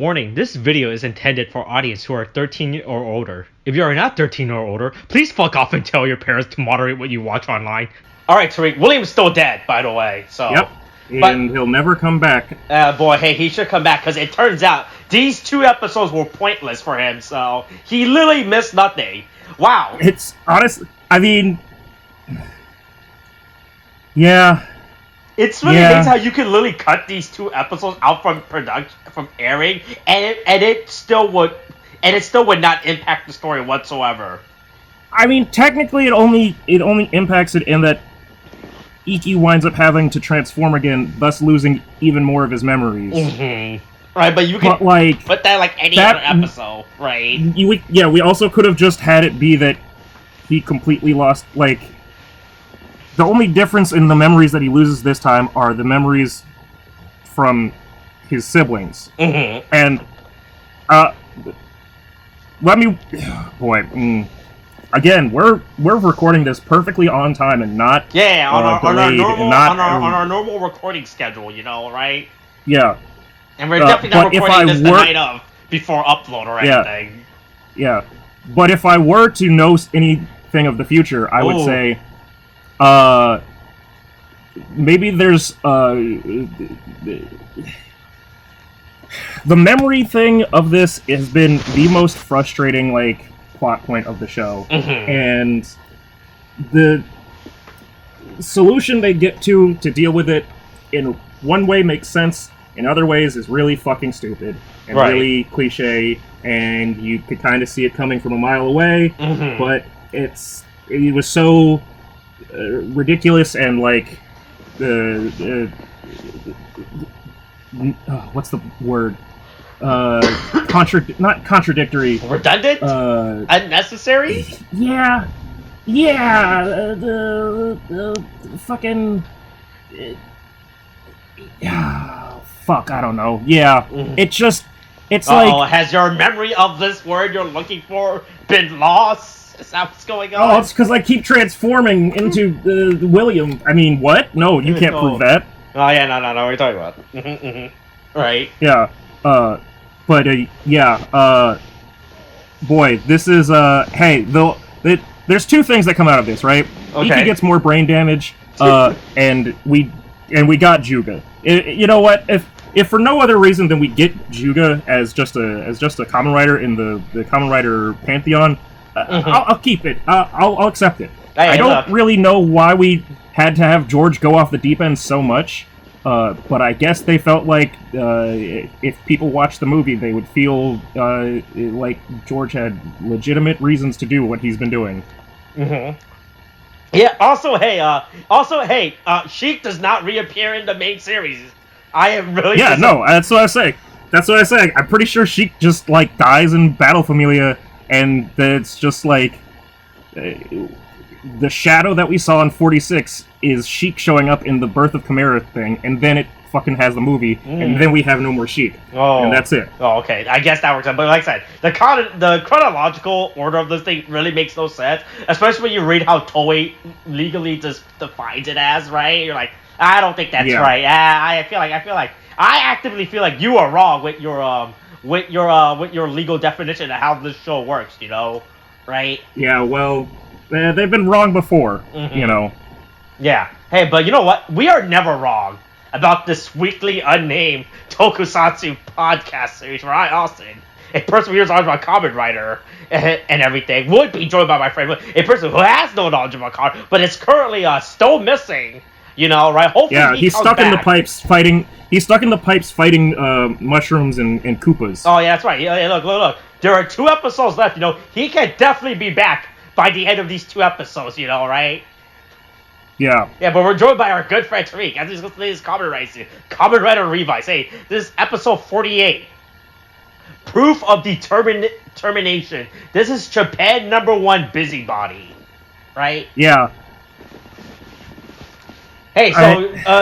Warning, this video is intended for audience who are 13 or older. If you are not 13 or older, please fuck off and tell your parents to moderate what you watch online. Alright, Tariq, William's still dead, by the way, so... Yep, and he'll never come back. Boy, hey, he should come back, because it turns out these 2 episodes were pointless for him, so he literally missed nothing. Wow. It's, honestly, I mean... Yeah... It's really amazing how you can literally cut these 2 episodes out from production, from airing, and it still would not impact the story whatsoever. I mean, technically, it only impacts it in that Iki winds up having to transform again, thus losing even more of his memories. Mm-hmm. Right, but you can put that like any other episode, right? We also could have just had it be that he completely lost, like. The only difference in the memories that he loses this time are the memories from his siblings. Mm-hmm. And, again, we're recording this perfectly on time and not on our normal recording schedule, you know, right? Yeah. And we're definitely not recording this the night of before upload or anything. Yeah. But if I were to know anything of the future, I would say... maybe there's, the memory thing of this has been the most frustrating, like, plot point of the show. Mm-hmm. And the solution they get to deal with it in one way makes sense, in other ways is really fucking stupid. And really cliche, and you could kind of see it coming from a mile away, but it was so... ridiculous and like what's the word? Not contradictory. Redundant? Unnecessary? Yeah. The fucking. Fuck, I don't know. Yeah, it's like. Has your memory of this word you're looking for been lost? Is that what's going on? Oh, it's because I keep transforming into William. I mean, what? No, you can't prove that. Oh, yeah, no, what are you talking about? Right. Yeah, boy, this is, hey, there's 2 things that come out of this, right? Okay. Iki gets more brain damage, and we got Juga. You know what? If for no other reason than we get Juga as just a Kamen Rider in the Kamen Rider pantheon, I'll keep it. I'll accept it. Hey, I don't really know why we had to have George go off the deep end so much, but I guess they felt like if people watched the movie, they would feel like George had legitimate reasons to do what he's been doing. Mm-hmm. Yeah. Also, hey, Sheik does not reappear in the main series. I am really. Yeah. No. That's what I say. I'm pretty sure Sheik just like dies in Battle Familia. And it's just like the shadow that we saw in 46 is Sheik showing up in the Birth of Chimera thing, and then it fucking has the movie, and then we have no more Sheik. And that's it. Oh, okay. I guess that works out. But like I said, the chronological order of this thing really makes no sense, especially when you read how Toei legally just defines it as, right? You're like, I don't think that's right. I actively feel like you are wrong with your legal definition of how this show works, you know, right? Yeah, well, they've been wrong before, you know. Yeah. Hey, but you know what? We are never wrong about this weekly unnamed tokusatsu podcast series where I, Austin, a person who hears knowledge about Kamen Rider and everything, would be joined by my friend, a person who has no knowledge about Kamen, but is currently still missing, you know, right? Hopefully he's stuck in the pipes fighting... He's stuck in the pipes fighting mushrooms and Koopas. Oh, yeah, that's right. Yeah, look. There are 2 episodes left, you know. He can definitely be back by the end of these 2 episodes, you know, right? Yeah. Yeah, but we're joined by our good friend Tariq as he's listening to this Kamen Rider Revice. Hey, this is episode 48. Proof of Determination. This is Japan #1 Busybody. Right? Yeah. Hey,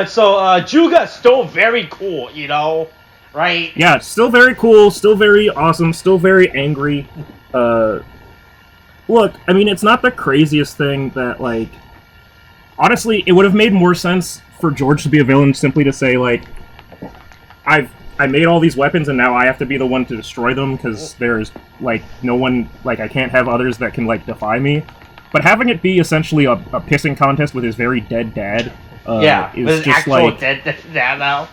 so Juga's still very cool, you know, right? Yeah, still very cool, still very awesome, still very angry. Look, I mean, it's not the craziest thing that, like... Honestly, it would have made more sense for George to be a villain simply to say, like, I've I made all these weapons and now I have to be the one to destroy them because there's, like, no one, like, I can't have others that can, like, defy me. But having it be essentially a pissing contest with his very dead dad is with his just actual like... dead dad now.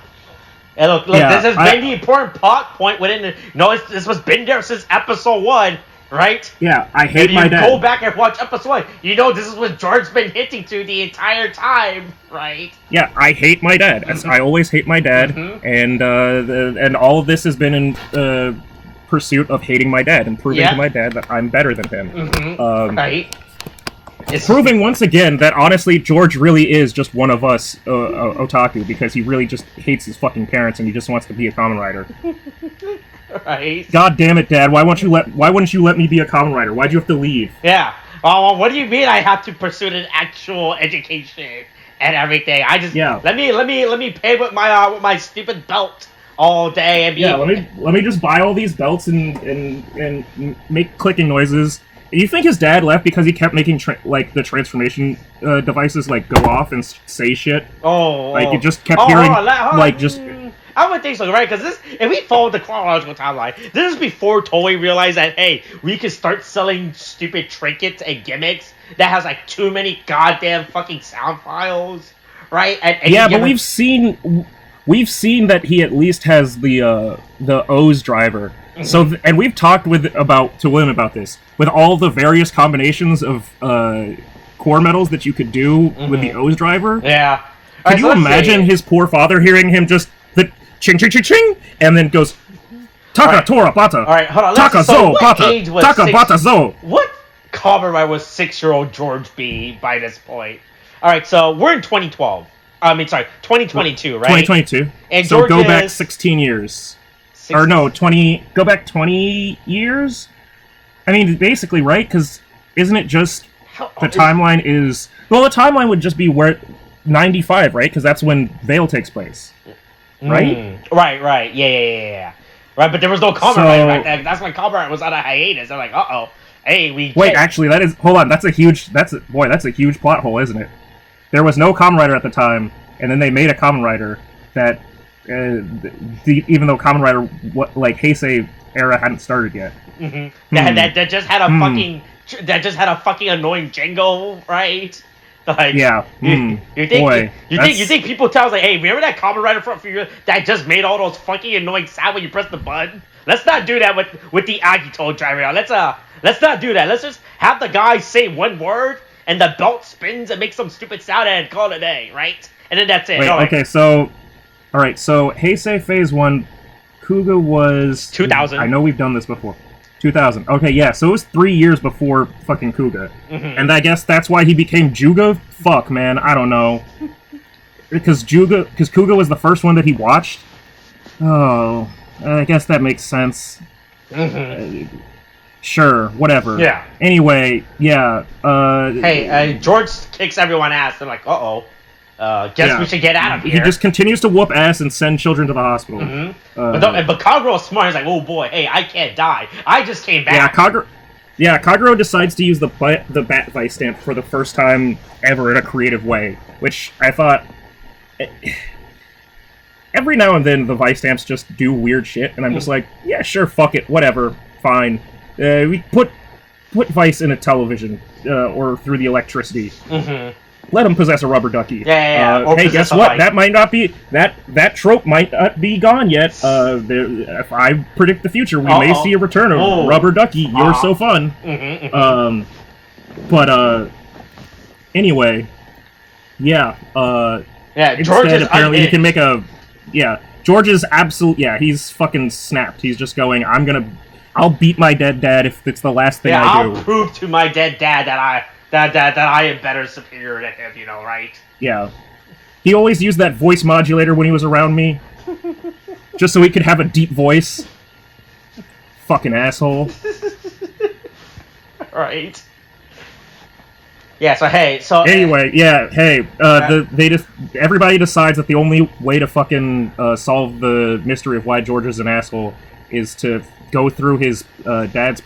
And look, this has been the important plot point within the... No, this was been there since episode 1, right? Yeah, I hate my dad. If you go back and watch episode 1, you know this is what George's been hinting to the entire time, right? Yeah, I hate my dad. I always hate my dad, and all of this has been in pursuit of hating my dad and proving to my dad that I'm better than him. Right. It's proving once again that honestly George really is just one of us otaku because he really just hates his fucking parents and he just wants to be a Kamen Rider. Right. God damn it, Dad! Why wouldn't you let me be a Kamen Rider? Why'd you have to leave? Yeah. Well, what do you mean I have to pursue an actual education and everything? I just let me pay with my stupid belt all day and be... Yeah, let me just buy all these belts and make clicking noises. You think his dad left because he kept making the transformation devices like go off and say shit? Like it just kept hearing just. I would think so, right? Because if we follow the chronological timeline, this is before Toei realized that hey, we could start selling stupid trinkets and gimmicks that has like too many goddamn fucking sound files, right? And yeah, but we've seen that he at least has the O's driver. So, and we've talked to Lynn about this. With all the various combinations of core metals that you could do with the O's driver. Yeah. Could you imagine his poor father hearing him just the ching ching ching ching, and then goes Taka Tora Bata. All right, hold on. Taka Zo Bata. Taka Bata Zo. What Kamen Rider was 6-year-old George B by this point? All right, so we're in 2012. I mean, sorry, 2022, right? 2022. And so George go back 16 years. Or no, 20... Go back 20 years? I mean, basically, right? Because isn't it just... The timeline is... Well, the timeline would just be where... 95, right? Because that's when Veil takes place. Right? Right. Yeah. Right, but there was no Kamen Rider back then. That's when Kamen Rider was on a hiatus. They're like, uh-oh. Hey, we... Wait, actually, that is... Hold on, that's a huge plot hole, isn't it? There was no Kamen Rider at the time, and then they made a Kamen Rider that... even though Kamen Rider, Heisei era hadn't started yet. That just had a fucking... That just had a fucking annoying jingle, right? Like, yeah. You think people tell us like, hey, remember that Kamen Rider from you that just made all those fucking annoying sounds when you press the button? Let's not do that with the Agito driver. Let's not do that. Let's just have the guy say one word and the belt spins and makes some stupid sound and call it a day, right? And then that's it. Wait, okay, so Heisei Phase 1, Kuga was 2000. I know we've done this before. 2000. Okay, yeah, so it was 3 years before fucking Kuga. And I guess that's why he became Juga? Fuck, man, I don't know. Because Kuga was the first one that he watched? Oh, I guess that makes sense. Sure, whatever. Yeah. Anyway, yeah, Hey, George kicks everyone ass. They're like, uh-oh. Guess we should get out of here. He just continues to whoop ass and send children to the hospital. But Kagero's smart. He's like, oh boy, hey, I can't die. I just came back. Kagero decides to use the Bat Vice stamp for the first time ever in a creative way, which I thought... Every now and then the Vice stamps just do weird shit, and I'm just like, yeah, sure, fuck it, whatever, fine. We put Vice in a television, or through the electricity. Let him possess a rubber ducky. Yeah. Hey, guess what? That might not be that trope might not be gone yet. If I predict the future, we may see a return of rubber ducky. You're so fun. Anyway, yeah. George is apparently he can make a George is he's fucking snapped. He's just going, I'll beat my dead dad if it's the last thing I do. I'll prove to my dead dad that I am better superior to him, right? Yeah. He always used that voice modulator when he was around me. Just so he could have a deep voice. Fucking asshole. Right. Yeah, Anyway, everybody decides that the only way to fucking solve the mystery of why George is an asshole is to go through his dead dad's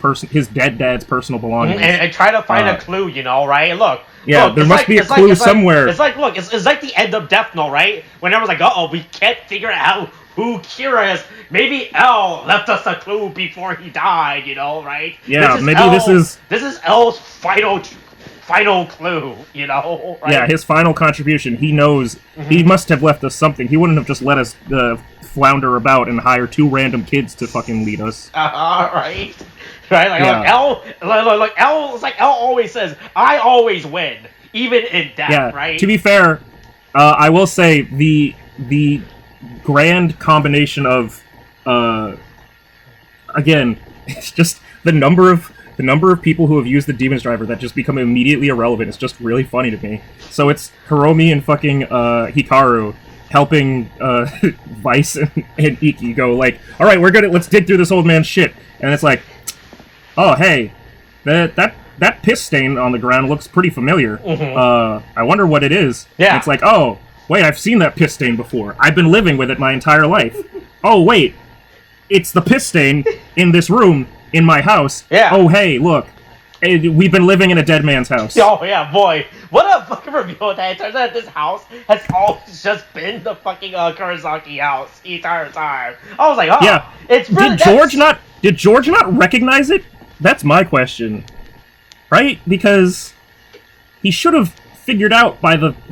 personal belongings and try to find a clue, right? Look, there must be a clue somewhere. It's like the end of Death Note, right? When everyone's like, we can't figure out who Kira is. Maybe L left us a clue before he died, right? Yeah, This is L's final clue, right? Yeah, his final contribution. He knows he must have left us something. He wouldn't have just let us flounder about and hire 2 random kids to fucking lead us. Right? Right? Like L, L always says, I always win, even in death, right? To be fair, I will say the grand combination of again, it's just the number of people who have used the Demon's Driver that just become immediately irrelevant is just really funny to me. So it's Hiromi and fucking Hikaru helping Vice and Iki go like, all right, let's dig through this old man's shit, and it's like, oh hey, that piss stain on the ground looks pretty familiar. I wonder what it is. Yeah. And it's like, oh wait, I've seen that piss stain before. I've been living with it my entire life. Oh wait, it's the piss stain in this room in my house. Yeah. Oh hey, look, we've been living in a dead man's house. Oh yeah, boy, what a fucking reveal that it turns out this house has always just been the fucking Kurosaki house the entire time. I was like, oh yeah. It's really, Did George not recognize it? That's my question. Right? Because he should have figured out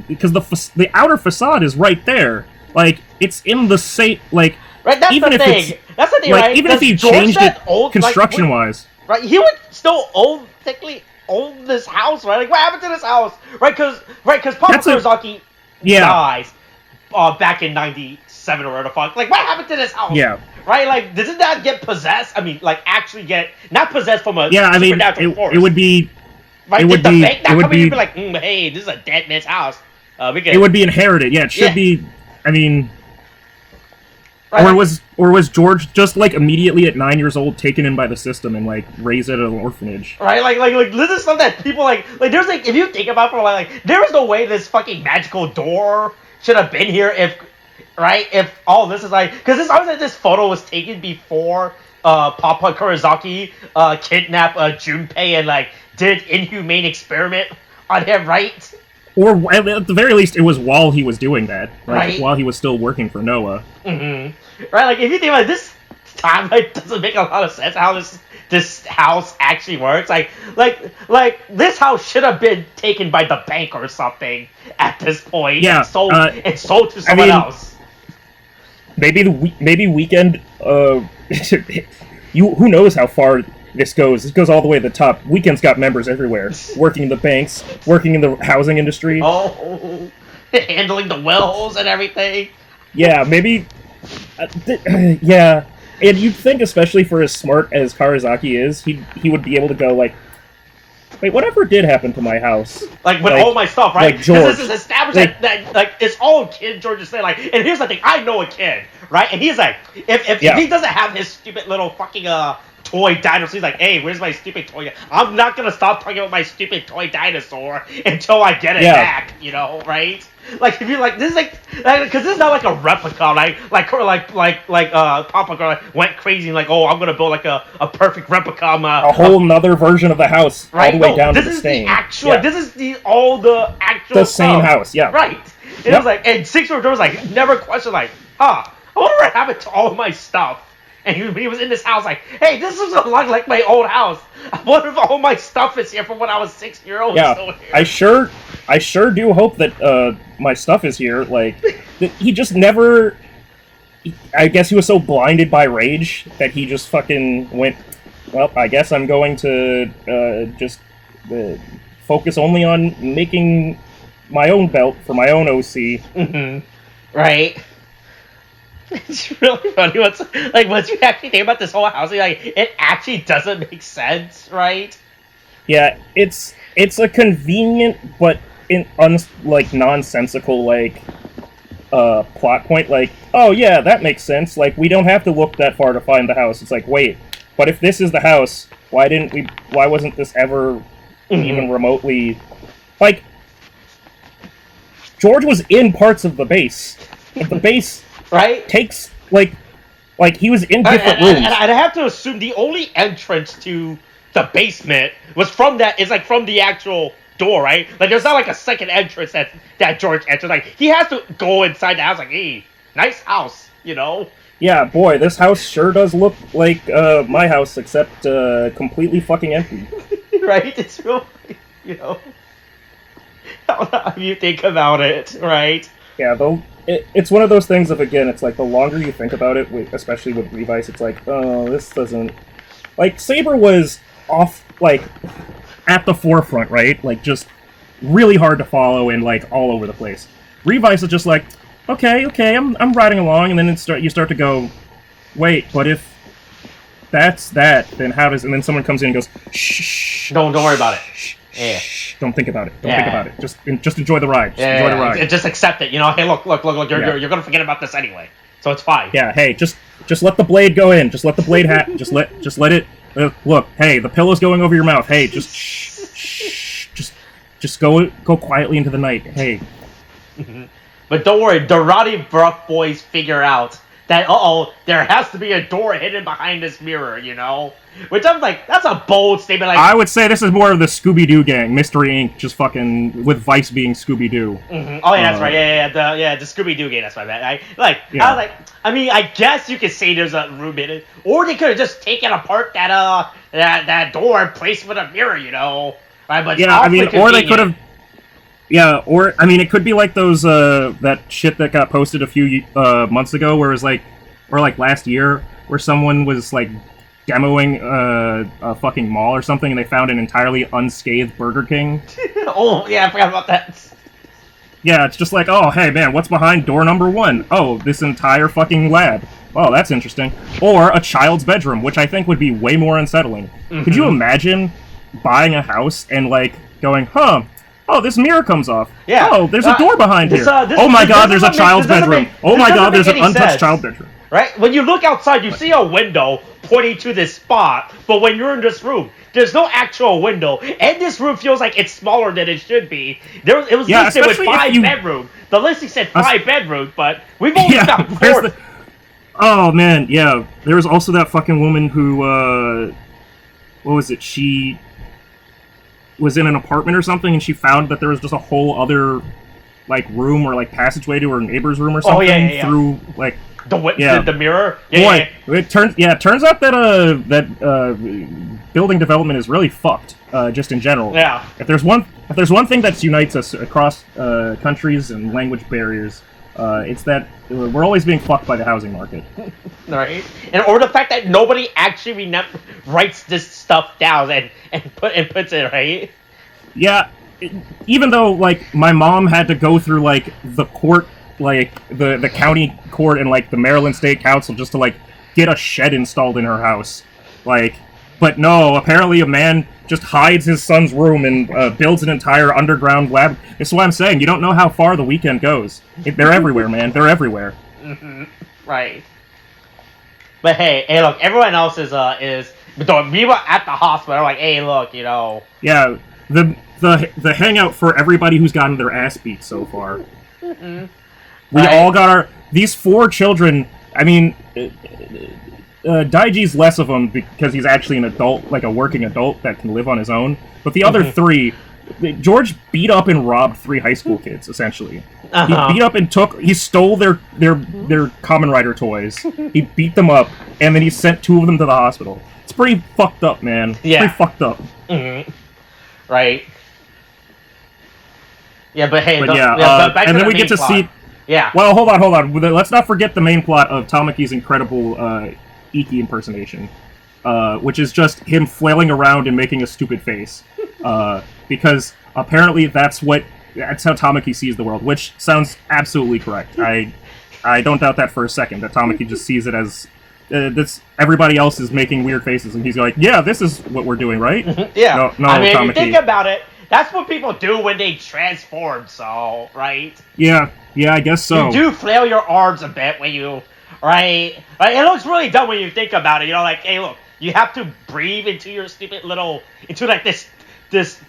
because the outer facade is right there. Like, it's in the same, like, right, that's even the if thing. That's the thing, like, right? even if he changed it construction-wise. Right, he would still technically own this house, right? Like, what happened to this house? Right, because Papa Kurosaki dies back in 97 or whatever the fuck. Like, what happened to this house? Yeah. Right, like, didn't that get possessed? I mean, like, actually not possessed from a supernatural force. It would be... Right, it would did the be, bank not it would come be, in and be like, hey, this is a dead man's house. It would be inherited, yeah, it should be, I mean... Right. Or was George just, like, immediately at 9 years old taken in by the system and, like, raised at an orphanage? Right, like this is something that people, like, there's, like, if you think about it for a while, like, there was no way this fucking magical door should have been here if all this is, like, because this photo was taken before, Papa Kurosaki, kidnapped, Junpei and, like, did inhumane experiment on him, right? Or, at the very least, it was while he was doing that. Like, right. While he was still working for Noah. Mm-hmm. Right, like, if you think about this timeline, it doesn't make a lot of sense how this house actually works. Like this house should have been taken by the bank or something at this point. Yeah. And sold to someone else. Maybe Weekend, who knows how far this goes. This goes all the way to the top. Weekend's got members everywhere. Working in the banks, working in the housing industry. Oh, handling the wells and everything. Yeah, maybe... yeah. And you'd think, especially for as smart as Karozaki is, he would be able to go, like, wait, whatever did happen to my house? Like, with all my stuff, right? Like George. This is established that it's all kid George is saying, like, and here's the thing, I know a kid, right? And he's like, if he doesn't have his stupid little fucking, toy dinosaur, he's like, hey, where's my stupid toy? I'm not gonna stop talking about my stupid toy dinosaur until I get it back, right? Like, if you're like, this is like, because this is not like a replica, like Papa Girl went crazy and like, oh, I'm gonna build like a perfect replica. A whole nother version of the house, right? All the way down to the stain. This is the actual the stuff. Same house, yeah. Right. It was like, and 6 year old was like, never questioned, like, I wonder what happened to all of my stuff. And he was in this house like, hey, this is a lot like my old house. I wonder if all my stuff is here from when I was 6 years old. Yeah, I sure do hope that my stuff is here. Like, he just never... I guess he was so blinded by rage that he just fucking went, well, I guess I'm going to just focus only on making my own belt for my own OC. Mm-hmm. Right. It's really funny. Once you actually think about this whole house, like, it actually doesn't make sense, right? Yeah, it's a convenient but nonsensical plot point. Like, oh yeah, that makes sense. Like, we don't have to look that far to find the house. It's like, wait, but if this is the house, why wasn't this ever even remotely, like, George was in parts of the base. But the base right? Takes, like he was in different rooms. And I have to assume the only entrance to the basement was from the actual door, right? Like, there's not, like, a second entrance that George entered. Like, he has to go inside the house, like, hey, nice house. you know? Yeah, boy, this house sure does look like my house, except completely fucking empty. Right? It's real, you know? How you think about it, right? Yeah, though, it's one of those things of, again, it's like the longer you think about it, especially with Revice, it's like, oh, this doesn't... Like, Saber was off, like, at the forefront, right? Like, just really hard to follow and, like, all over the place. Revice is just like, okay, I'm riding along, and then you start to go, wait, but if that's that, then how does... And then someone comes in and goes, shh. Don't worry about it. Yeah. Don't think about it. Don't think about it. Just enjoy the ride. Enjoy the ride. Just accept it. You know, hey, look. You're gonna forget about this anyway, so it's fine. Yeah. Hey, just let the blade go in. Just let the blade just let it. Look. Hey, the pillow's going over your mouth. Hey, shh. Just go quietly into the night. Hey. But don't worry, the Roddy Bruff boys figure out that there has to be a door hidden behind this mirror. You know. Which I'm like, that's a bold statement. Like, I would say this is more of the Scooby-Doo gang, Mystery Inc., just fucking with Vice being Scooby-Doo. Mm-hmm. Oh yeah, that's right. Yeah, the Scooby-Doo gang. That's my bad. I mean, I guess you could say there's a room in it, or they could have just taken apart that door and placed with a mirror, you know. Right? But yeah, I mean, or they could have. Yeah, or I mean, it could be like those that shit that got posted a few months ago, where it was like, or like last year, where someone was like demoing a fucking mall or something, and they found an entirely unscathed Burger King. Oh, yeah, I forgot about that. Yeah, it's just like, oh, hey, man, what's behind door number 1? Oh, this entire fucking lab. Oh, that's interesting. Or a child's bedroom, which I think would be way more unsettling. Mm-hmm. Could you imagine buying a house and, like, going, huh, oh, this mirror comes off. Yeah. Oh, there's a door behind here. Oh my god, there's a child's bedroom. Oh my god, there's an untouched child bedroom. Right? When you look outside, you see a window pointing to this spot, but when you're in this room, there's no actual window, and this room feels like it's smaller than it should be. It was listed with 5 bedrooms. The listing said 5 bedrooms, but we've only found 4. Oh, man, yeah. There was also that fucking woman who, what was it? She was in an apartment or something, and she found that there was just a whole other, like, room or, like, passageway to her neighbor's room or something through, like... The mirror? Yeah, boy, it turns out that building development is really fucked, just in general. Yeah. If there's one thing that unites us across countries and language barriers, it's that we're always being fucked by the housing market. Right. Or the fact that nobody actually writes this stuff down and puts it, right? Yeah. Even though, like, my mom had to go through, like, the court, like, the county court and, like, the Maryland State Council just to, like, get a shed installed in her house. Like, but no, apparently a man just hides his son's room and builds an entire underground lab. This is what I'm saying. You don't know how far the weekend goes. They're everywhere, man. They're everywhere. Mm-hmm. Right. But hey, look, everyone else is we were at the hospital, like, hey, look, you know. Yeah, the hangout for everybody who's gotten their ass beat so far. Mm-hmm. We all got these 4 children, I mean, Daiji's less of them because he's actually an adult, like a working adult that can live on his own. But the other 3, George beat up and robbed 3 high school kids, essentially. Uh-huh. He beat up and he stole their Kamen Rider toys. He beat them up, and then he sent 2 of them to the hospital. It's pretty fucked up, man. Yeah. Pretty fucked up. Mm-hmm. Right. Yeah, but hey, back and then we get to see... Yeah. Well, hold on. Let's not forget the main plot of Tamaki's incredible Iki impersonation, which is just him flailing around and making a stupid face. Because apparently that's how Tamaki sees the world, which sounds absolutely correct. I don't doubt that for a second, that Tamaki just sees it as everybody else is making weird faces, and he's like, yeah, this is what we're doing, right? Yeah. No, I mean, Tamaki. if you think about it, that's what people do when they transform, so, right? Yeah, I guess so. You do flail your arms a bit when you, right? It looks really dumb when you think about it. You know, like, hey, look, you have to breathe into your stupid little, into like this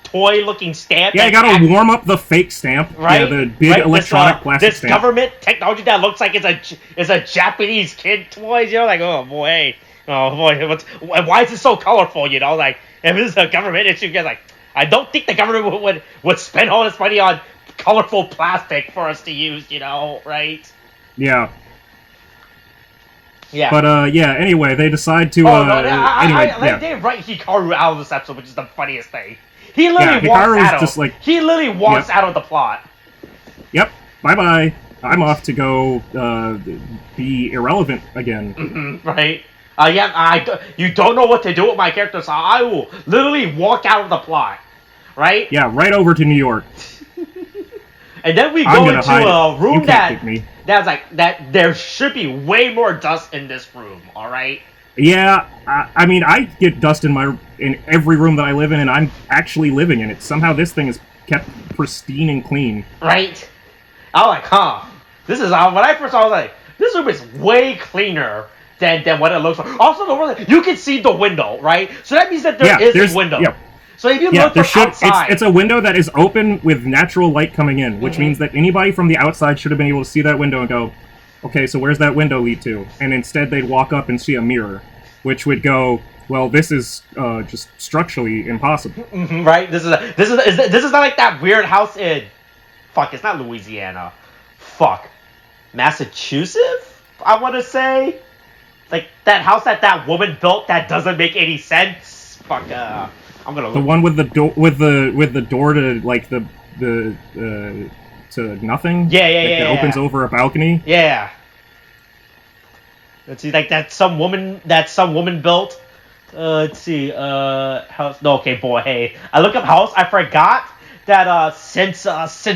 toy-looking stamp. Yeah, you gotta warm up the fake stamp. Right? Yeah, the big electronic plastic stamp. This government technology that looks like it's a Japanese kid toy. You know, like, oh boy, why is it so colorful? You know, like, if this is a government issue, you're like, I don't think the government would spend all this money on colorful plastic for us to use, you know, right? Yeah. Yeah. But yeah. Anyway, they decide to. They write Hikaru out of this episode, which is the funniest thing. He literally he literally walks out of the plot. Yep. Bye bye. I'm off to go be irrelevant again. Right. You don't know what to do with my character, so I will literally walk out of the plot. Right? Yeah, right over to New York. And then we go into a room that's like that. There should be way more dust in this room. All right. Yeah, I mean, I get dust in every room that I live in, and I'm actually living in it. Somehow, this thing is kept pristine and clean. Right. I'm like, huh. This is when I first saw. I was like, this room is way cleaner than what it looks like. Also, you can see the window, right? So that means that there is a window. Yeah. So if you look from outside... It's a window that is open with natural light coming in, which means that anybody from the outside should have been able to see that window and go, okay, so where's that window lead to? And instead they'd walk up and see a mirror, which would go, well, this is just structurally impossible. Right? This is not like that weird house in... Fuck, it's not Louisiana. Fuck. Massachusetts? I want to say? Like, that house that woman built that doesn't make any sense? Fuck, I'm gonna look. The one with the door with the door to like the to nothing. Yeah. That opens over a balcony. Yeah. Let's see, like that some woman built. Let's see, house. No, okay, boy, hey, I look up house. I forgot that since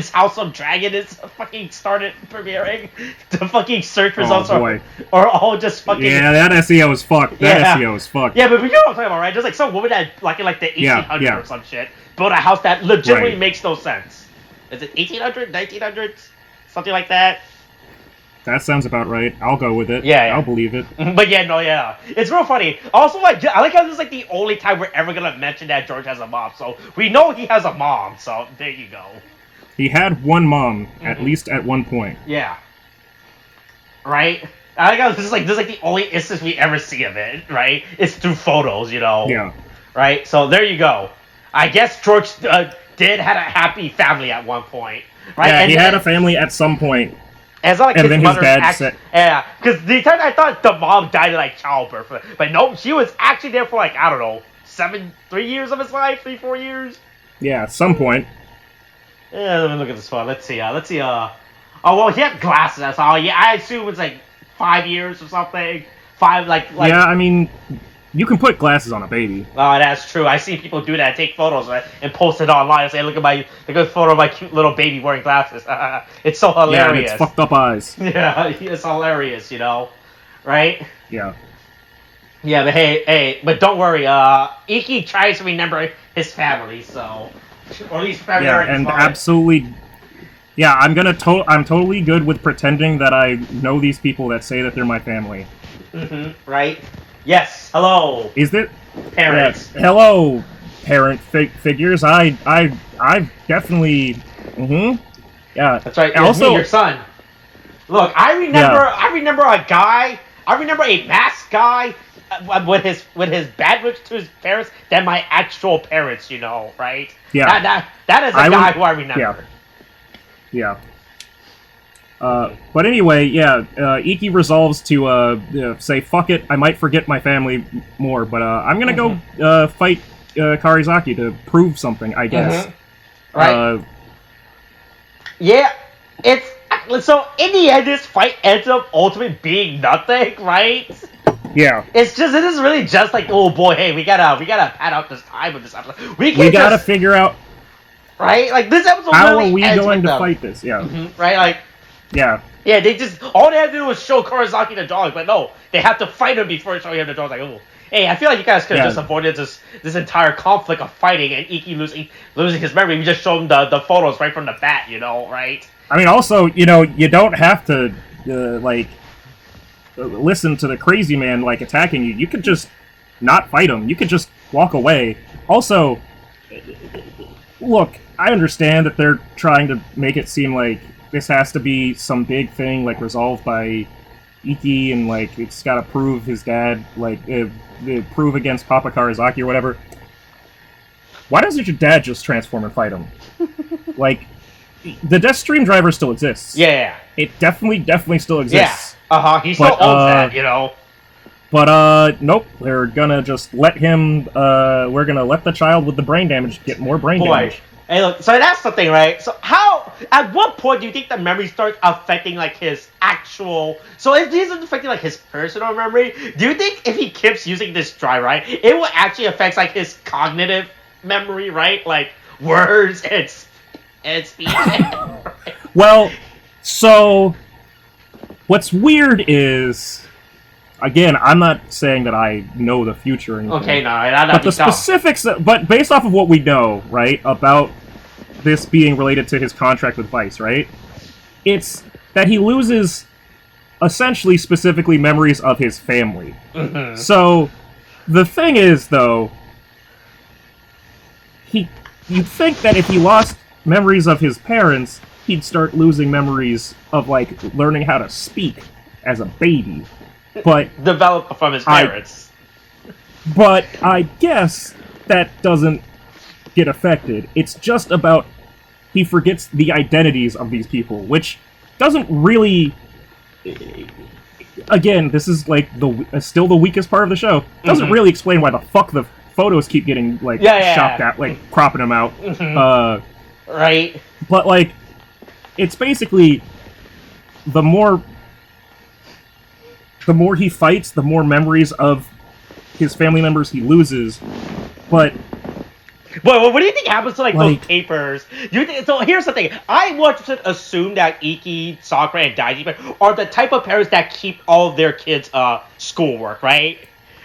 House of Dragon is fucking started premiering, the fucking search results are all just fucking... Yeah, that SEO is fucked. SEO is fucked. Yeah, but you know what I'm talking about, right? Just like some woman that, like in like the 1800s or some shit, built a house that legitimately makes no sense. Is it 1800s, 1900s? Something like that? That sounds about right. I'll go with it. Yeah. I'll believe it. But it's real funny. Also, I like how this is like the only time we're ever gonna mention that George has a mom. So we know he has a mom. So there you go. He had one mom, at least at one point. Yeah. Right. I like how this is like the only instance we ever see of it. Right. It's through photos, you know. Yeah. Right. So there you go. I guess George did had a happy family at one point. Right. Yeah, he had a family at some point. And it's not like and then his dad said... Yeah, because the time I thought the mom died in, like, childbirth. But no, she was actually there for, like, I don't know, 3 years of his life? 4 years? Yeah, at some point. Yeah, let me look at this one. Let's see. Oh, well, he had glasses. That's all. Yeah, I assume it's, like, 5 years or something. 5, like... Yeah, I mean... You can put glasses on a baby. Oh, that's true. I see people do that, take photos, right, and post it online and say, look at a photo of my cute little baby wearing glasses. It's so hilarious. Yeah, and it's fucked up eyes. Yeah, it's hilarious, you know? Right? Yeah. Yeah, but but don't worry, Iki tries to remember his family, so... Or at least family. Yeah, and absolutely... Yeah, I'm totally good with pretending that I know these people that say that they're my family. Right? Yes. Hello. Is it? Parents. Hello, parent figures. I definitely. Yeah. That's right. Also, your son. Look, I remember a guy. I remember a masked guy with his badge to his parents than my actual parents. You know, right? Yeah. That is a guy who I remember. Yeah. But anyway, Iki resolves to say, fuck it, I might forget my family more, but I'm gonna go fight Karizaki to prove something, I guess. Right. Yeah, so in the end, this fight ends up ultimately being nothing, right? Yeah. It is really just like, oh boy, hey, we gotta pad out this time with this episode. We gotta figure out... Right? Like, this episode how are we going to fight this? Yeah. Right, like... Yeah. Yeah, all they had to do was show Karizaki the dog, but no, they have to fight him before showing him the dog. Like, oh, hey, I feel like you guys could have just avoided this entire conflict of fighting and Iki losing his memory. We just showed him the photos right from the bat, you know, right? I mean, also, you know, you don't have to listen to the crazy man attacking you. You could just not fight him. You could just walk away. Also, look, I understand that they're trying to make it seem like this has to be some big thing, resolved by Iki, and, it's gotta prove his dad, prove against Papa Karizaki or whatever. Why doesn't your dad just transform and fight him? The Death Stream driver still exists. Yeah. It definitely still exists. Yeah. He still owns that, you know. But, nope, we're gonna just let him, we're gonna let the child with the brain damage get more brain damage. Hey, look, so that's the thing, right? So at what point do you think the memory starts affecting, like, his actual... So if this isn't affecting, like, his personal memory, do you think if he keeps using this drive, right, it will actually affect, like, his cognitive memory, right? Like, words and speech? Well, so, what's weird is... Again, I'm not saying that I know the future or anything. Okay, no, but the specifics, but based off of what we know, right, about this being related to his contract with Vice, right, it's that he loses, essentially, specifically memories of his family. Mm-hmm. So, the thing is, though, you'd think that if he lost memories of his parents, he'd start losing memories of, like, learning how to speak as a baby. But develop from his parents. But I guess that doesn't get affected. It's just about he forgets the identities of these people, which doesn't really... Again, this is like still the weakest part of the show. Doesn't really explain why the fuck the photos keep getting like chopped out, like cropping them out. Right. But like, it's basically the more he fights, the more memories of his family members he loses. But what do you think happens to like those papers? Do you think, so here's the thing. I want to assume that Iki, Sakura, and Daiji are the type of parents that keep all of their kids' schoolwork, right?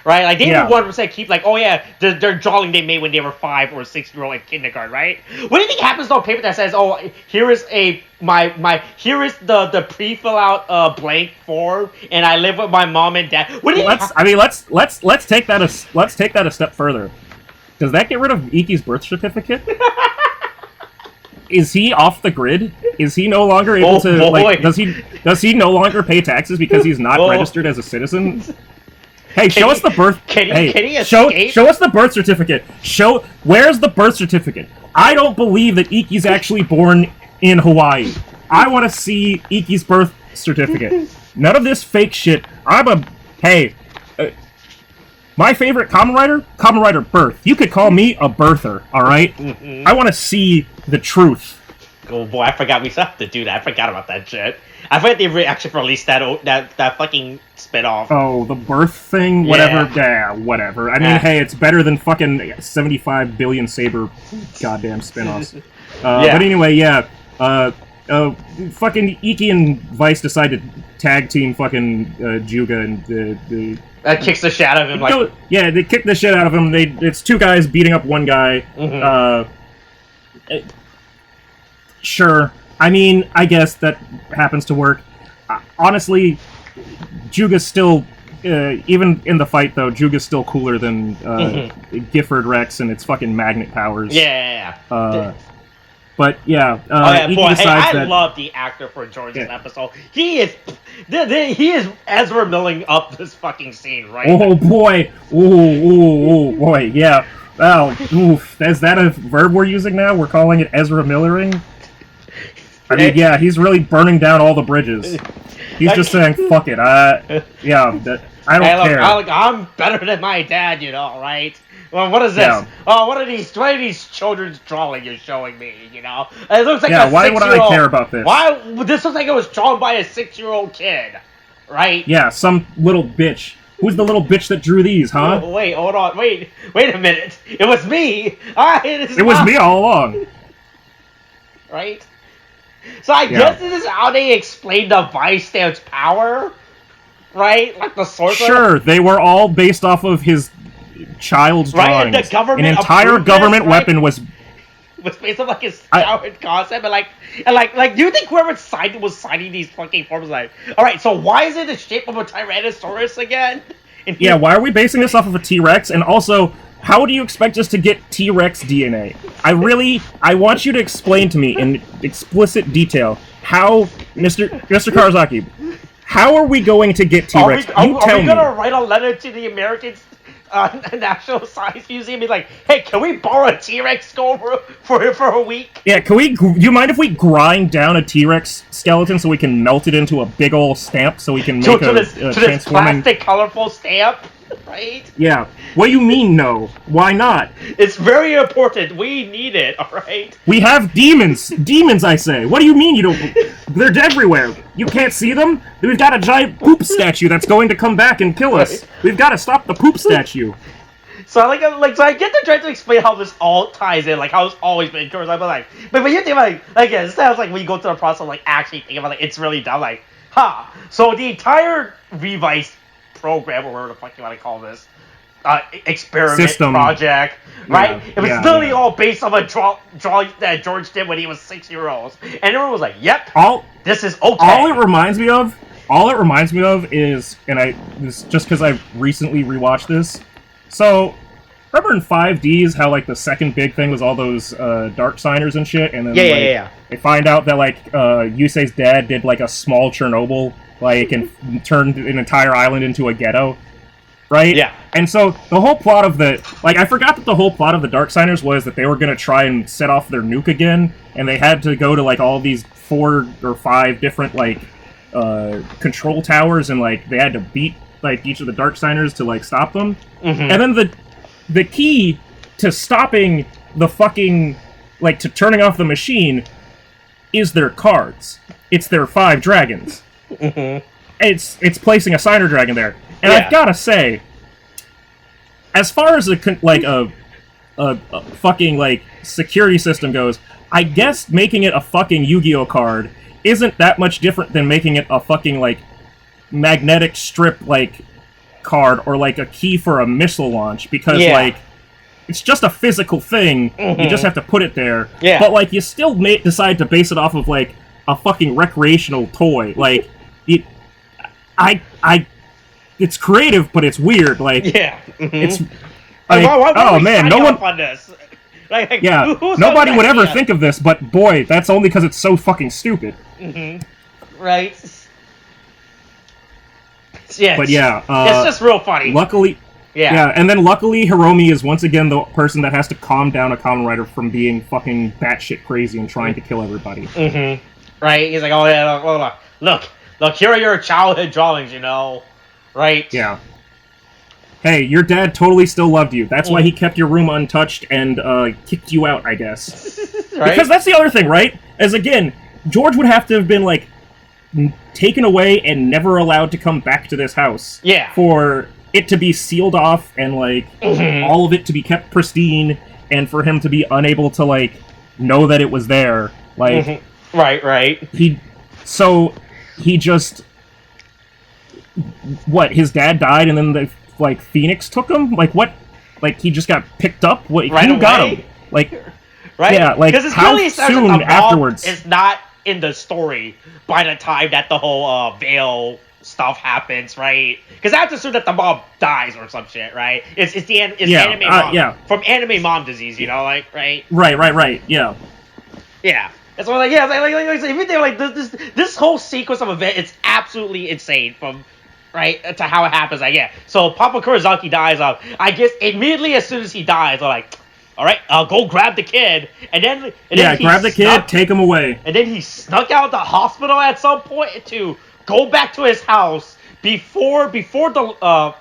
Right? Like, they would 100% keep, like, oh yeah, their drawing they made when they were 5 or 6-year-old in kindergarten, right? What do you think happens to a paper that says, oh, here is here is the pre-fill out blank form, and I live with my mom and dad? What do you let's take that a step further. Does that get rid of Iki's birth certificate? Is he off the grid? Is he no longer able to like? Does he no longer pay taxes because he's not registered as a citizen? Hey, show us the birth. Show us the birth certificate. Where's the birth certificate? I don't believe that Iki's actually born in Hawaii. I want to see Iki's birth certificate. None of this fake shit. My favorite Kamen Rider Birth. You could call me a birther, alright? I want to see the truth. Oh boy, I forgot we still have to do that. I forgot about that shit. I forgot they actually released that fucking spin-off. Oh, the birth thing? Whatever. Yeah, whatever. I mean, hey, it's better than fucking 75 billion Saber goddamn spin-offs. But anyway, fucking Iki and Vice decide to tag team fucking Juga and the that kicks the shit out of him. They kick the shit out of him. It's two guys beating up one guy. Sure. I mean, I guess that happens to work. Honestly, Juga's still, even in the fight though, Juga's still cooler than Gifford Rex and its fucking magnet powers. But yeah, I love the actor for George's episode. He is Ezra Milling up this fucking scene, right? Oh boy, oh boy, yeah. Oh, oof. Is that a verb we're using now? We're calling it Ezra Millering? I mean, yeah, he's really burning down all the bridges. He's just saying, fuck it, I don't care. I'm better than my dad, right? Well, what is this? Yeah. Oh, what are these children's drawing you're showing me, It looks like a 6-year-old. Why would I care about this? This looks like it was drawn by a 6-year-old kid, right? Yeah, some little bitch. Who's the little bitch that drew these, huh? Oh, wait, hold on. Wait a minute. It was me. It was me all along. Right? So I guess this is how they explain the Vice Stand's power, right? Like the sorcerer. Sure, they were all based off of his child's drawings. And the government an entire government weapon was based on like his childhood concept, and like, do you think whoever was signing these fucking forms all right? So why is it the shape of a Tyrannosaurus again? Yeah, why are we basing this off of a T-Rex? And also, how do you expect us to get T-Rex DNA? I want you to explain to me in explicit detail how, Mr. Karazaki, how are we going to get T-Rex? Are we going to write a letter to the Americans National Science Museum, be like, hey, can we borrow a T-Rex skull for a week? Yeah, you mind if we grind down a T-Rex skeleton so we can melt it into a big old stamp so we can make this plastic colorful stamp, right? Yeah. What do you mean, no? Why not? It's very important. We need it, alright? We have demons! Demons, I say! What do you mean you don't... They're everywhere! You can't see them? We've got a giant poop statue that's going to come back and kill us! We've got to stop the poop statue! So I get to try to explain how this all ties in, like how it's always been cursed. I'm like, but when you think about like it sounds like when you go through the process of like actually thinking about it's really dumb, like, so the entire Revice program, or whatever the fuck you want to call this, experiment project, right? It was literally all based on a drawing that George did when he was 6 years old, and everyone was like, "Yep, this is okay." All it reminds me of is, and this just because I recently rewatched this. So, remember in 5Ds how like the second big thing was all those dark signers and shit, and then they find out that like Yusei's dad did like a small Chernobyl, like and turned an entire island into a ghetto. Right? Yeah. And so the whole plot of I forgot that the whole plot of the Darksigners was that they were going to try and set off their nuke again, and they had to go to, like, all these 4 or 5 different, like, control towers, and, like, they had to beat, like, each of the Darksigners to, like, stop them. Mm-hmm. And then the key to stopping the fucking, like, to turning off the machine is their cards. It's their 5 dragons. Mm-hmm. It's placing a Signer Dragon there. And I've gotta say, as far as a fucking, like, security system goes, I guess making it a fucking Yu-Gi-Oh card isn't that much different than making it a fucking, like, magnetic strip, like, card or, like, a key for a missile launch, because, like, it's just a physical thing, you just have to put it there, but, like, you still decide to base it off of, like, a fucking recreational toy, like, it's creative, but it's weird. Like, it's like, oh man, no one on this. Like, nobody would ever think of this, but boy, that's only because it's so fucking stupid. Mm-hmm. Right? Yeah. But yeah, it's just real funny. Luckily, and then luckily, Hiromi is once again the person that has to calm down a Kamen Rider from being fucking batshit crazy and trying to kill everybody. Mm-hmm. Right? He's like, oh yeah, look, here are your childhood drawings, you know. Right? Yeah. Hey, your dad totally still loved you. That's why he kept your room untouched and kicked you out, I guess. Right? Because that's the other thing, right? As again, George would have to have been, like, taken away and never allowed to come back to this house. Yeah. For it to be sealed off and, like, all of it to be kept pristine and for him to be unable to, like, know that it was there. Like... Right. He just... What, his dad died and then the, like, Phoenix took him? Like, what? Like, he just got picked up? What, who got him? Like, right? Yeah, like, how soon afterwards? It's not in the story by the time that the whole Veil stuff happens, right? Because I have to assume that the mom dies or some shit, right? It's anime mom. From anime mom disease, you know, like, right? Right, yeah. Yeah. That's why, like, everything, like, this whole sequence of events, it's absolutely insane from... Right, to how it happens, So Papa Kurizaki dies. I guess immediately as soon as he dies, I'm like, all right, I'll go grab the kid, and then grab the kid, take him away. And then he snuck out of the hospital at some point to go back to his house before the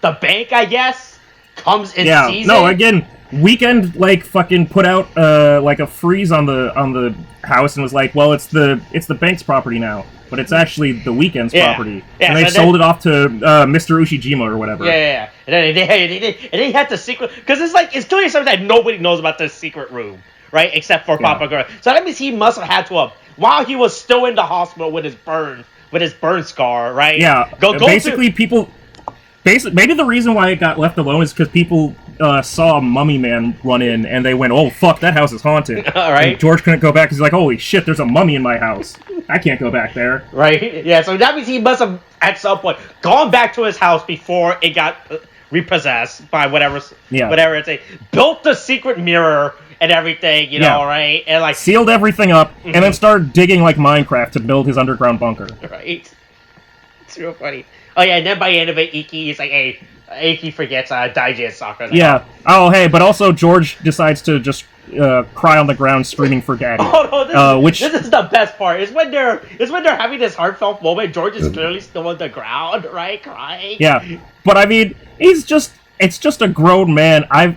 the bank, I guess, comes and sees it. No, again, Weekend like fucking put out like a freeze on the house and was like, well, it's the bank's property now. But it's actually the Weekend's property. Yeah, and they sold it off to Mr. Ushijima or whatever. Yeah. And then they had the secret... Because it's clearly something that nobody knows about this secret room, right? Except for Papa Girl. So that means he must have had to while he was still in the hospital with his burn scar, right? Yeah. Maybe the reason why it got left alone is because people saw Mummy Man run in, and they went, oh, fuck, that house is haunted. All right. And George couldn't go back because he's like, holy shit, there's a mummy in my house. I can't go back there. Right? Yeah, so that means he must have, at some point, gone back to his house before it got repossessed by whatever it's a... Built the secret mirror and everything, you know, right? And like... Sealed everything up, and then started digging like Minecraft to build his underground bunker. Right. It's real funny. Oh yeah, and then by the end of it, Iki is like, hey, Iki forgets Daiji and Sakura. Like, yeah. Oh, hey, but also George decides to just cry on the ground, screaming for Daddy. Oh no, this is the best part. Is when they're having this heartfelt moment. George is clearly still on the ground, right, crying. Yeah, but I mean, it's just a grown man. I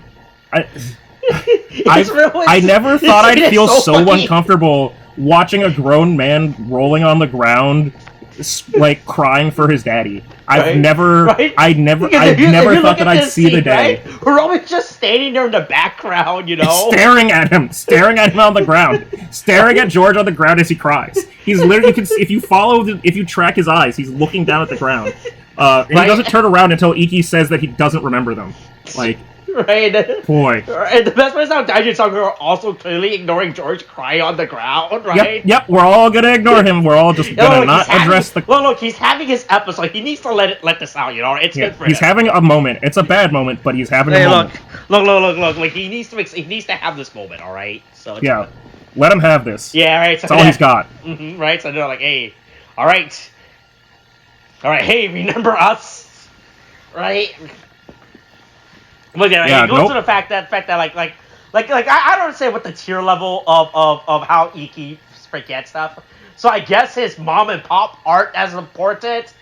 never thought I'd feel so uncomfortable watching a grown man rolling on the ground, like crying for his daddy. I never thought that I'd see the day. Right? We're always just standing there in the background, you know, staring at him on the ground, staring at George on the ground as he cries. He's literally, you can see, if you track his eyes, he's looking down at the ground. And he doesn't turn around until Iki says that he doesn't remember them. Like, right. Boy. And the best part is how Daiji and Sakura are also clearly ignoring George crying on the ground, right? Yep, we're all gonna ignore him. We're all just gonna not address the... Look, he's having his episode. He needs to let this out, you know? It's good for him. He's having a moment. It's a bad moment, but he's having a moment. Look. Like, he needs to have this moment, alright? So yeah. Let him have this. Yeah, right. So that's all he's got. Right? So they're like, hey, alright, hey, remember us? Right? Look at it. It goes to the fact that like I don't understand what the tier level of how Iki forgets stuff. So I guess his mom and pop aren't as important,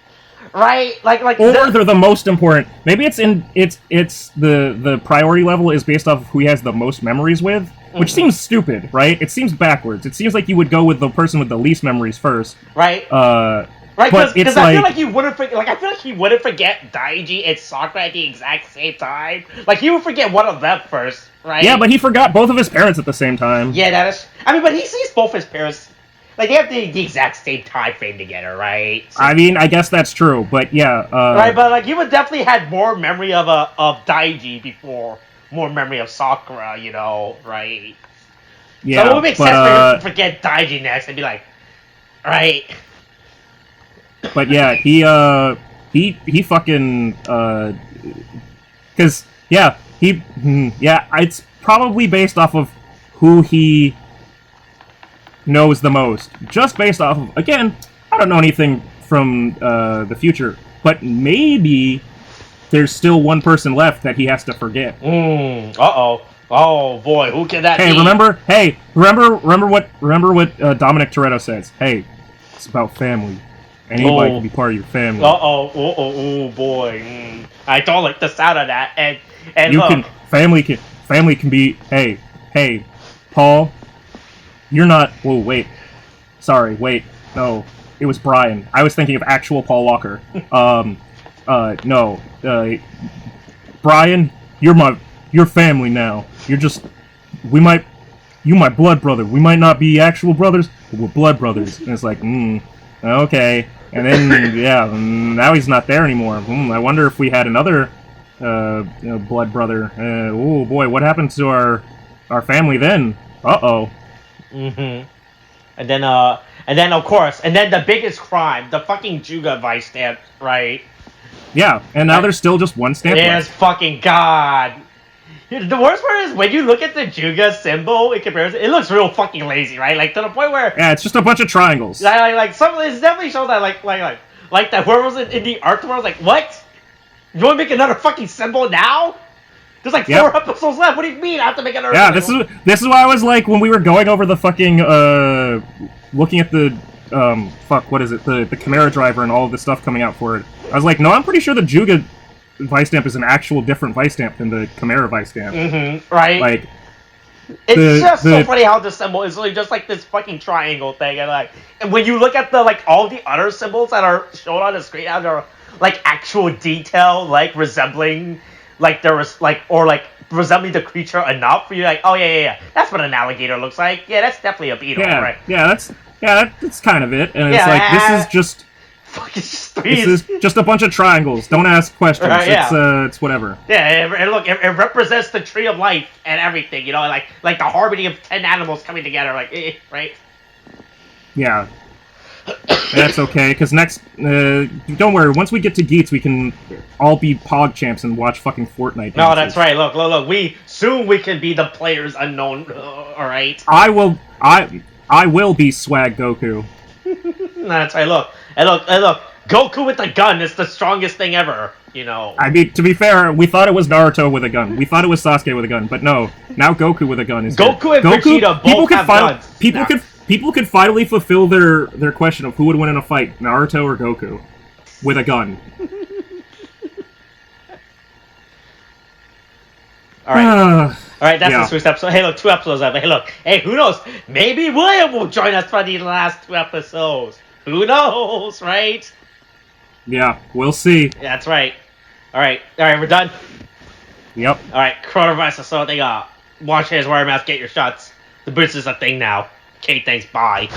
right? Or they're the most important. Maybe it's the priority level is based off of who he has the most memories with, which seems stupid, right? It seems backwards. It seems like you would go with the person with the least memories first, right? Right, because I feel like he wouldn't forget. Like I feel like he wouldn't forget Daiji and Sakura at the exact same time. Like he would forget one of them first, right? Yeah, but he forgot both of his parents at the same time. Yeah, that is. I mean, but he sees both his parents. Like they have the exact same time frame together, right? So, I mean, I guess that's true, but yeah. Right, but like you would definitely had more memory of Daiji before more memory of Sakura, you know, right? Yeah. So it would make sense for him to forget Daiji next and be like, right. But yeah, he fucking, cause, yeah, it's probably based off of who he knows the most. Just based off of, again, I don't know anything from, the future, but maybe there's still one person left that he has to forget. Uh-oh. Oh boy, who can that be? Remember what Dominic Toretto says. Hey, it's about family. Anybody can be part of your family. Oh boy. I don't like the sound of that. And family can be. Hey, Paul, you're not. Whoa, wait. Sorry, wait. No, it was Brian. I was thinking of actual Paul Walker. No. Brian, you're family now. You're just. You my blood brother. We might not be actual brothers, but we're blood brothers. And it's like, okay. And then, yeah, now he's not there anymore. I wonder if we had another blood brother. Oh boy, what happened to our family then? Uh-oh. And then of course, the biggest crime, the fucking Juga Vice stamp, right? Yeah, and now there's still just one stamp left. Yes, fucking God. The worst part is when you look at the Juga symbol in comparison, it looks real fucking lazy, right? Like to the point where yeah, it's just a bunch of triangles. Like some it definitely shows that like that whoever was in the art world was like, what? You want to make another fucking symbol now? There's like 4 episodes left. What do you mean I have to make another? Yeah, symbol? This is why I was like when we were going over the fucking looking at the what is it the Chimera driver and all of the stuff coming out for it. I was like, no, I'm pretty sure the Juga Vice stamp is an actual different Vice stamp than the Chimera Vice stamp. Right. Like, it's so funny how the symbol is really just like this fucking triangle thing, and when you look at the all the other symbols that are shown on the screen, how they're like actual detail, like resembling, like there was resembling the creature enough for you, like, oh yeah, that's what an alligator looks like. Yeah, that's definitely a beetle, right? Yeah, that's kind of it, and it's like this is just. This is just a bunch of triangles. Don't ask questions. It's whatever. Yeah, and look, it represents the tree of life and everything. You know, like the harmony of 10 animals coming together. Like, right? Yeah, that's okay. Because next, don't worry. Once we get to Geats, we can all be Pog champs and watch fucking Fortnite. No, that's right. Look. We can be the players unknown. All right. I will be Swag Goku. That's right. Look. Goku with a gun is the strongest thing ever. I mean, to be fair, we thought it was Naruto with a gun. We thought it was Sasuke with a gun, but no. Now Goku with a gun is Goku and Vegeta both have guns. People could finally fulfill their question of who would win in a fight, Naruto or Goku, with a gun. Alright, that's this week's episode. Hey, look, 2 episodes up. Hey, look. Hey, who knows? Maybe William will join us for the last 2 episodes. Who knows, right? Yeah, we'll see. Yeah, that's right. Alright, we're done? Yep. Alright, coronavirus is so they wash hands, wear a mask, get your shots. The Brits is a thing now. Okay, thanks, bye.